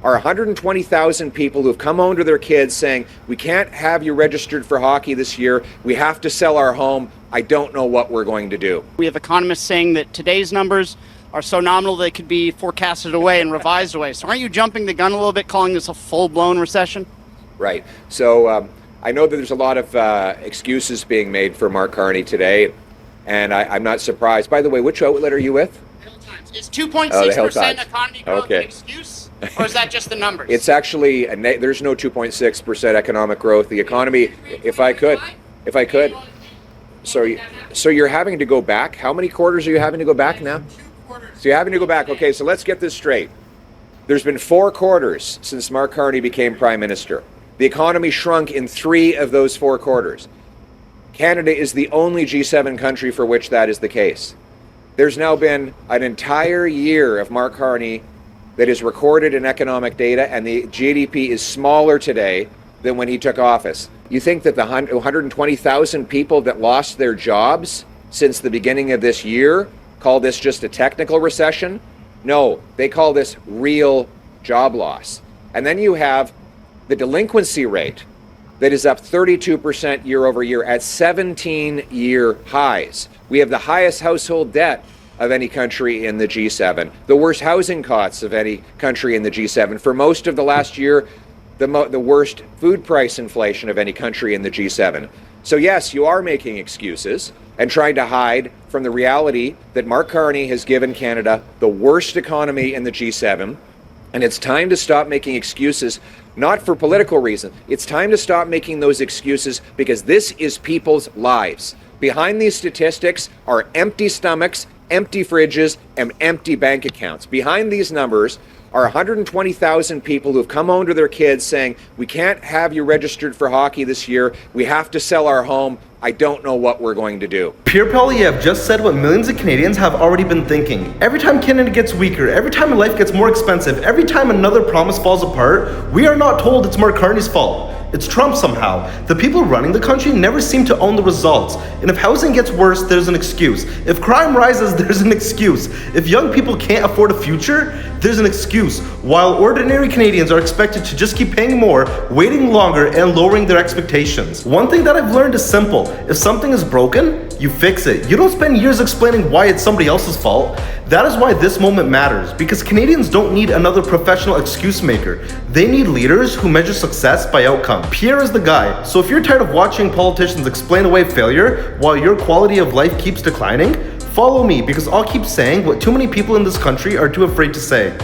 are 120,000 people who've come home to their kids saying, we can't have you registered for hockey this year. We have to sell our home. I don't know what we're going to do. We have economists saying that today's numbers are so nominal they could be forecasted away and revised away. So aren't you jumping the gun a little bit, calling this a full-blown recession? Right. So I know that there's a lot of excuses being made for Mark Carney today, and I'm not surprised. By the way, which outlet are you with? Is 2.6% economy growth an excuse, or is that just the numbers? It's actually, there's no 2.6% economic growth. The economy, if I could, so you're having to go back? How many quarters are you having to go back now? 2 quarters. So you're having to go back. Okay, so let's get this straight. There's been 4 quarters since Mark Carney became Prime Minister. The economy shrunk in 3 of those 4 quarters. Canada is the only G7 country for which that is the case. There's now been an entire year of Mark Carney that is recorded in economic data, and the GDP is smaller today than when he took office. You think that the 120,000 people that lost their jobs since the beginning of this year call this just a technical recession? No, they call this real job loss. And then you have the delinquency rate that is up 32% year over year at 17-year highs. We have the highest household debt of any country in the G7, the worst housing costs of any country in the G7. For most of the last year, the worst food price inflation of any country in the G7. So yes, you are making excuses and trying to hide from the reality that Mark Carney has given Canada the worst economy in the G7. And it's time to stop making excuses, not for political reasons. It's time to stop making those excuses because this is people's lives. Behind these statistics are empty stomachs, empty fridges, and empty bank accounts. Behind these numbers are 120,000 people who've come home to their kids saying, we can't have you registered for hockey this year. We have to sell our home. I don't know what we're going to do. Pierre Poilievre just said what millions of Canadians have already been thinking. Every time Canada gets weaker, every time life gets more expensive, every time another promise falls apart, we are not told it's Mark Carney's fault. It's Trump somehow. The people running the country never seem to own the results. And if housing gets worse, there's an excuse. If crime rises, there's an excuse. If young people can't afford a future, there's an excuse. While ordinary Canadians are expected to just keep paying more, waiting longer, and lowering their expectations. One thing that I've learned is simple. If something is broken, you fix it. You don't spend years explaining why it's somebody else's fault. That is why this moment matters, because Canadians don't need another professional excuse maker. They need leaders who measure success by outcome. Pierre is the guy. So if you're tired of watching politicians explain away failure while your quality of life keeps declining, follow me, because I'll keep saying what too many people in this country are too afraid to say.